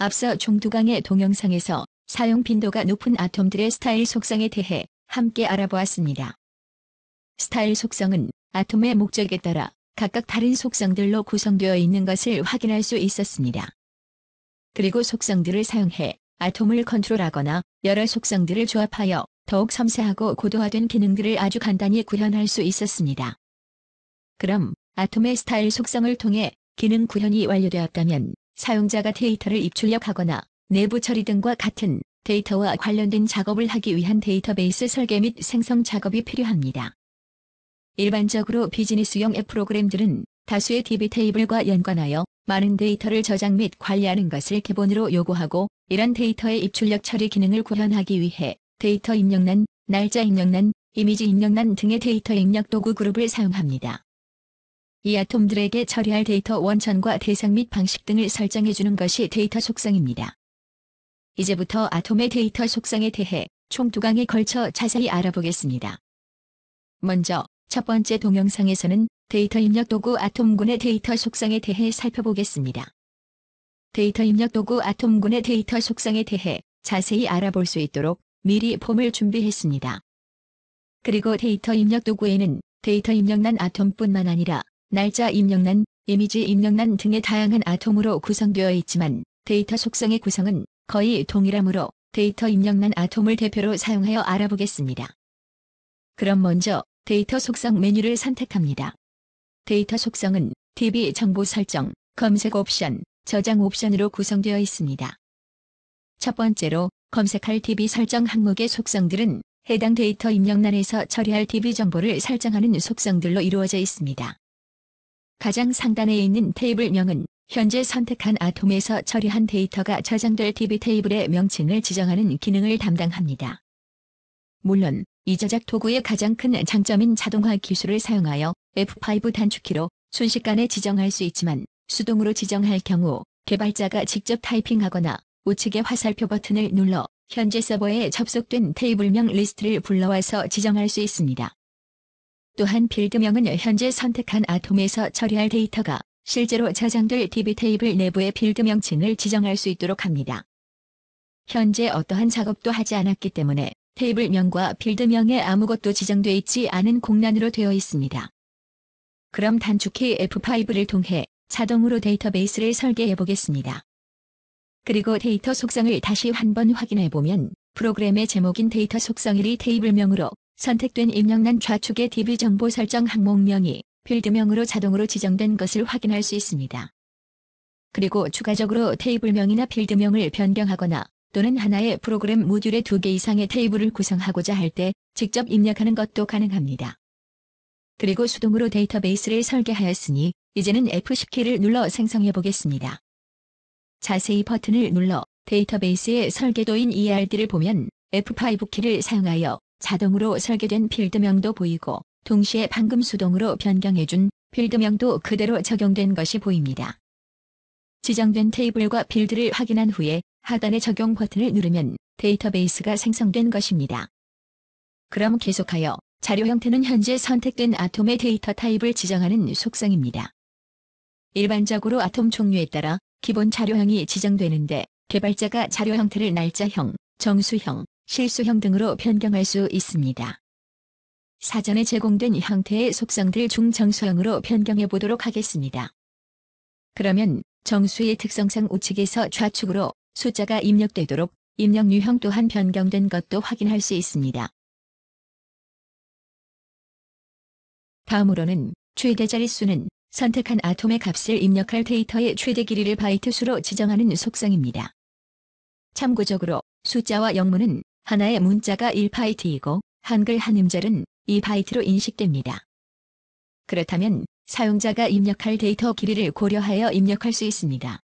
앞서 총 2강의 동영상에서 사용 빈도가 높은 아톰들의 스타일 속성에 대해 함께 알아보았습니다. 스타일 속성은 아톰의 목적에 따라 각각 다른 속성들로 구성되어 있는 것을 확인할 수 있었습니다. 그리고 속성들을 사용해 아톰을 컨트롤하거나 여러 속성들을 조합하여 더욱 섬세하고 고도화된 기능들을 아주 간단히 구현할 수 있었습니다. 그럼 아톰의 스타일 속성을 통해 기능 구현이 완료되었다면 사용자가 데이터를 입출력하거나 내부 처리 등과 같은 데이터와 관련된 작업을 하기 위한 데이터베이스 설계 및 생성 작업이 필요합니다. 일반적으로 비즈니스용 앱 프로그램들은 다수의 DB 테이블과 연관하여 많은 데이터를 저장 및 관리하는 것을 기본으로 요구하고, 이런 데이터의 입출력 처리 기능을 구현하기 위해 데이터 입력란, 날짜 입력란, 이미지 입력란 등의 데이터 입력 도구 그룹을 사용합니다. 이 아톰들에게 처리할 데이터 원천과 대상 및 방식 등을 설정해주는 것이 데이터 속성입니다. 이제부터 아톰의 데이터 속성에 대해 총 2강에 걸쳐 자세히 알아보겠습니다. 먼저 첫 번째 동영상에서는 데이터 입력 도구 아톰군의 데이터 속성에 대해 살펴보겠습니다. 데이터 입력 도구 아톰군의 데이터 속성에 대해 자세히 알아볼 수 있도록 미리 폼을 준비했습니다. 그리고 데이터 입력 도구에는 데이터 입력란 아톰뿐만 아니라 날짜 입력란, 이미지 입력란 등의 다양한 아톰으로 구성되어 있지만 데이터 속성의 구성은 거의 동일하므로 데이터 입력란 아톰을 대표로 사용하여 알아보겠습니다. 그럼 먼저 데이터 속성 메뉴를 선택합니다. 데이터 속성은 DB 정보 설정, 검색 옵션, 저장 옵션으로 구성되어 있습니다. 첫 번째로 검색할 DB 설정 항목의 속성들은 해당 데이터 입력란에서 처리할 DB 정보를 설정하는 속성들로 이루어져 있습니다. 가장 상단에 있는 테이블명은 현재 선택한 아톰에서 처리한 데이터가 저장될 DB 테이블의 명칭을 지정하는 기능을 담당합니다. 물론 이 저작 도구의 가장 큰 장점인 자동화 기술을 사용하여 F5 단축키로 순식간에 지정할 수 있지만, 수동으로 지정할 경우 개발자가 직접 타이핑하거나 우측의 화살표 버튼을 눌러 현재 서버에 접속된 테이블명 리스트를 불러와서 지정할 수 있습니다. 또한 빌드명은 현재 선택한 아톰에서 처리할 데이터가 실제로 저장될 DB 테이블 내부의 빌드 명칭을 지정할 수 있도록 합니다. 현재 어떠한 작업도 하지 않았기 때문에 테이블명과 빌드명에 아무것도 지정되어 있지 않은 공란으로 되어 있습니다. 그럼 단축키 F5를 통해 자동으로 데이터베이스를 설계해 보겠습니다. 그리고 데이터 속성을 다시 한번 확인해 보면 프로그램의 제목인 데이터 속성 1이 테이블명으로 선택된 입력란 좌측의 DB 정보 설정 항목명이 빌드명으로 자동으로 지정된 것을 확인할 수 있습니다. 그리고 추가적으로 테이블명이나 빌드명을 변경하거나 또는 하나의 프로그램 모듈의 2개 이상의 테이블을 구성하고자 할 때 직접 입력하는 것도 가능합니다. 그리고 수동으로 데이터베이스를 설계하였으니 이제는 F10키를 눌러 생성해 보겠습니다. 자세히 버튼을 눌러 데이터베이스의 설계도인 ERD를 보면 F5키를 사용하여 자동으로 설계된 빌드명도 보이고, 동시에 방금 수동으로 변경해준 빌드명도 그대로 적용된 것이 보입니다. 지정된 테이블과 빌드를 확인한 후에 하단의 적용 버튼을 누르면 데이터베이스가 생성된 것입니다. 그럼 계속하여 자료 형태는 현재 선택된 아톰의 데이터 타입을 지정하는 속성입니다. 일반적으로 아톰 종류에 따라 기본 자료형이 지정되는데, 개발자가 자료 형태를 날짜형, 정수형, 실수형 등으로 변경할 수 있습니다. 사전에 제공된 형태의 속성들 중 정수형으로 변경해 보도록 하겠습니다. 그러면 정수의 특성상 우측에서 좌측으로 숫자가 입력되도록 입력 유형 또한 변경된 것도 확인할 수 있습니다. 다음으로는 최대 자릿수는 선택한 아톰의 값을 입력할 데이터의 최대 길이를 바이트 수로 지정하는 속성입니다. 참고적으로 숫자와 영문은 하나의 문자가 1바이트이고 한글 한 음절은 2바이트로 인식됩니다. 그렇다면 사용자가 입력할 데이터 길이를 고려하여 입력할 수 있습니다.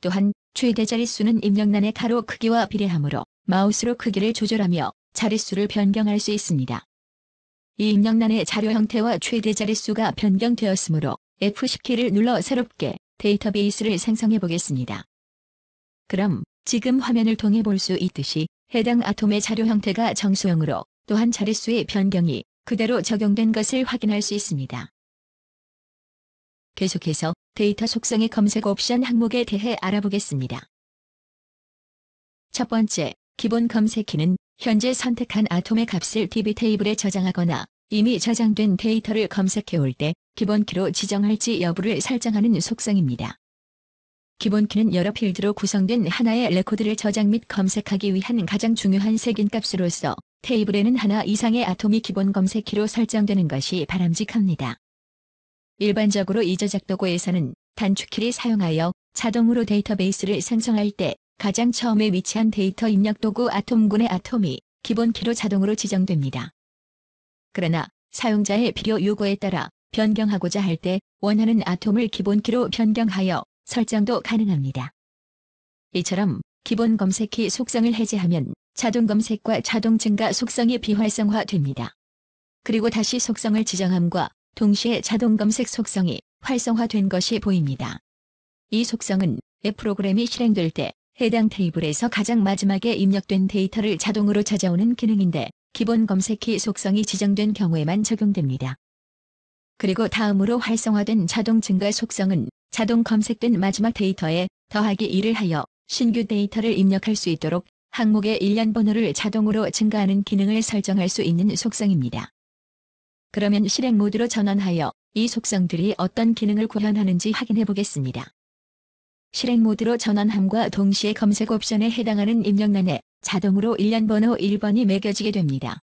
또한 최대 자릿수는 입력란의 가로 크기와 비례하므로 마우스로 크기를 조절하며 자릿수를 변경할 수 있습니다. 이 입력란의 자료 형태와 최대 자릿수가 변경되었으므로 F10키를 눌러 새롭게 데이터베이스를 생성해 보겠습니다. 그럼 지금 화면을 통해 볼 수 있듯이 해당 아톰의 자료 형태가 정수형으로, 또한 자릿수의 변경이 그대로 적용된 것을 확인할 수 있습니다. 계속해서 데이터 속성의 검색 옵션 항목에 대해 알아보겠습니다. 첫 번째, 기본 검색키는 현재 선택한 아톰의 값을 DB 테이블에 저장하거나 이미 저장된 데이터를 검색해 올 때 기본키로 지정할지 여부를 설정하는 속성입니다. 기본키는 여러 필드로 구성된 하나의 레코드를 저장 및 검색하기 위한 가장 중요한 색인값으로서 테이블에는 하나 이상의 아톰이 기본 검색키로 설정되는 것이 바람직합니다. 일반적으로 이 저작 도구에서는 단축키를 사용하여 자동으로 데이터베이스를 생성할 때 가장 처음에 위치한 데이터 입력 도구 아톰군의 아톰이 기본키로 자동으로 지정됩니다. 그러나 사용자의 필요 요구에 따라 변경하고자 할 때 원하는 아톰을 기본키로 변경하여 설정도 가능합니다. 이처럼 기본 검색키 속성을 해제하면 자동 검색과 자동 증가 속성이 비활성화됩니다. 그리고 다시 속성을 지정함과 동시에 자동 검색 속성이 활성화된 것이 보입니다. 이 속성은 앱 프로그램이 실행될 때 해당 테이블에서 가장 마지막에 입력된 데이터를 자동으로 찾아오는 기능인데 기본 검색키 속성이 지정된 경우에만 적용됩니다. 그리고 다음으로 활성화된 자동 증가 속성은 자동 검색된 마지막 데이터에 더하기 1을 하여 신규 데이터를 입력할 수 있도록 항목의 일련 번호를 자동으로 증가하는 기능을 설정할 수 있는 속성입니다. 그러면 실행 모드로 전환하여 이 속성들이 어떤 기능을 구현하는지 확인해 보겠습니다. 실행 모드로 전환함과 동시에 검색 옵션에 해당하는 입력란에 자동으로 일련 번호 1번이 매겨지게 됩니다.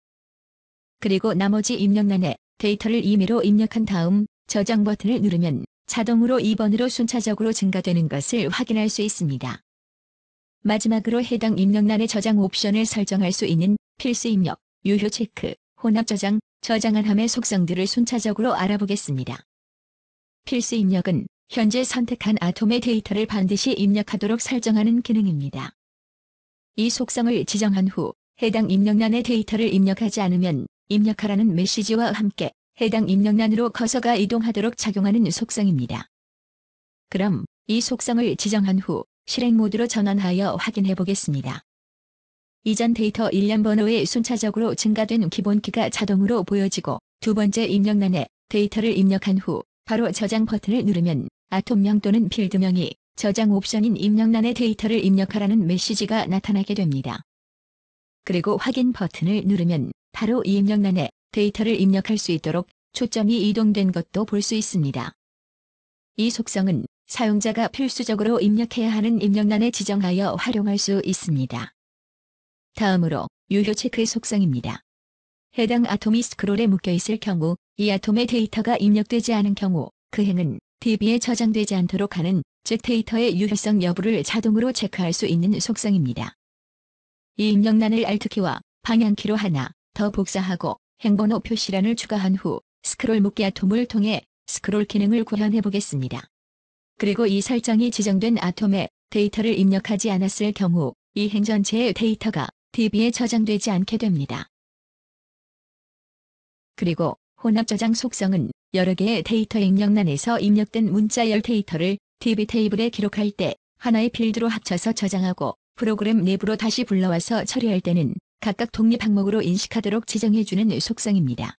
그리고 나머지 입력란에 데이터를 임의로 입력한 다음 저장 버튼을 누르면 자동으로 2번으로 순차적으로 증가되는 것을 확인할 수 있습니다. 마지막으로 해당 입력란의 저장 옵션을 설정할 수 있는 필수 입력, 유효 체크, 혼합 저장, 저장한 함의 속성들을 순차적으로 알아보겠습니다. 필수 입력은 현재 선택한 아톰의 데이터를 반드시 입력하도록 설정하는 기능입니다. 이 속성을 지정한 후 해당 입력란의 데이터를 입력하지 않으면 입력하라는 메시지와 함께 해당 입력란으로 커서가 이동하도록 작용하는 속성입니다. 그럼 이 속성을 지정한 후 실행 모드로 전환하여 확인해 보겠습니다. 이전 데이터 일련 번호에 순차적으로 증가된 기본키가 자동으로 보여지고 두 번째 입력란에 데이터를 입력한 후 바로 저장 버튼을 누르면 아톰명 또는 필드명이 저장 옵션인 입력란에 데이터를 입력하라는 메시지가 나타나게 됩니다. 그리고 확인 버튼을 누르면 바로 이 입력란에 데이터를 입력할 수 있도록 초점이 이동된 것도 볼 수 있습니다. 이 속성은 사용자가 필수적으로 입력해야 하는 입력란에 지정하여 활용할 수 있습니다. 다음으로 유효 체크 속성입니다. 해당 아톰이 스크롤에 묶여있을 경우 이 아톰의 데이터가 입력되지 않은 경우 그 행은 DB에 저장되지 않도록 하는 즉 데이터의 유효성 여부를 자동으로 체크할 수 있는 속성입니다. 이 입력란을 Alt키와 방향키로 하나 더 복사하고 행번호 표시란을 추가한 후 스크롤 묶기 아톰을 통해 스크롤 기능을 구현해 보겠습니다. 그리고 이 설정이 지정된 아톰에 데이터를 입력하지 않았을 경우 이 행 전체의 데이터가 DB에 저장되지 않게 됩니다. 그리고 혼합 저장 속성은 여러 개의 데이터 입력란에서 입력된 문자열 데이터를 DB 테이블에 기록할 때 하나의 필드로 합쳐서 저장하고 프로그램 내부로 다시 불러와서 처리할 때는 각각 독립 항목으로 인식하도록 지정해주는 속성입니다.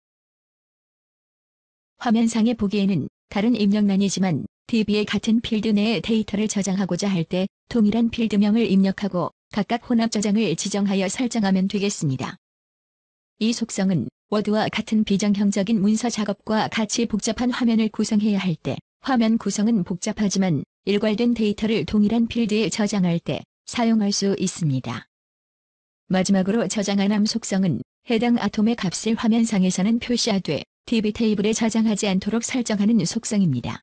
화면상에 보기에는 다른 입력란이지만 DB의 같은 필드 내에 데이터를 저장하고자 할 때 동일한 필드명을 입력하고 각각 혼합 저장을 지정하여 설정하면 되겠습니다. 이 속성은 워드와 같은 비정형적인 문서 작업과 같이 복잡한 화면을 구성해야 할 때 화면 구성은 복잡하지만 일괄된 데이터를 동일한 필드에 저장할 때 사용할 수 있습니다. 마지막으로 저장한 함 속성은 해당 아톰의 값을 화면상에서는 표시하되 DB 테이블에 저장하지 않도록 설정하는 속성입니다.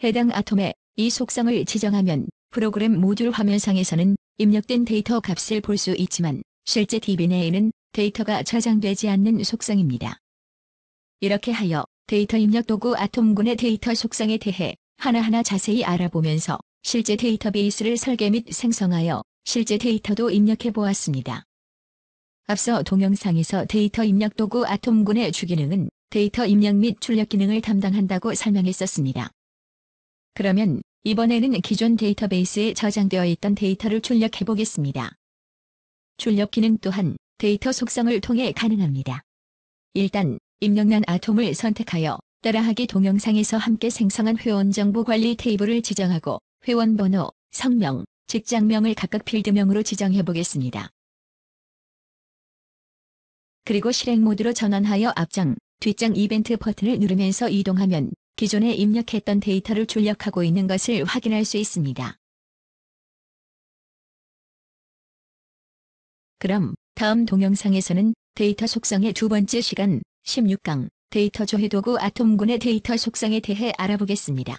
해당 아톰에 이 속성을 지정하면 프로그램 모듈 화면상에서는 입력된 데이터 값을 볼 수 있지만 실제 DB 내에는 데이터가 저장되지 않는 속성입니다. 이렇게 하여 데이터 입력 도구 아톰군의 데이터 속성에 대해 하나하나 자세히 알아보면서 실제 데이터베이스를 설계 및 생성하여 실제 데이터도 입력해 보았습니다. 앞서 동영상에서 데이터 입력 도구 아톰군의 주기능은 데이터 입력 및 출력 기능을 담당한다고 설명했었습니다. 그러면 이번에는 기존 데이터베이스에 저장되어 있던 데이터를 출력해 보겠습니다. 출력 기능 또한 데이터 속성을 통해 가능합니다. 일단 입력란 아톰을 선택하여 따라하기 동영상에서 함께 생성한 회원 정보 관리 테이블을 지정하고 회원 번호, 성명, 직장명을 각각 필드명으로 지정해 보겠습니다. 그리고 실행 모드로 전환하여 앞장, 뒷장 이벤트 버튼을 누르면서 이동하면 기존에 입력했던 데이터를 출력하고 있는 것을 확인할 수 있습니다. 그럼 다음 동영상에서는 데이터 속성의 두 번째 시간 16강 데이터 조회 도구 아톰군의 데이터 속성에 대해 알아보겠습니다.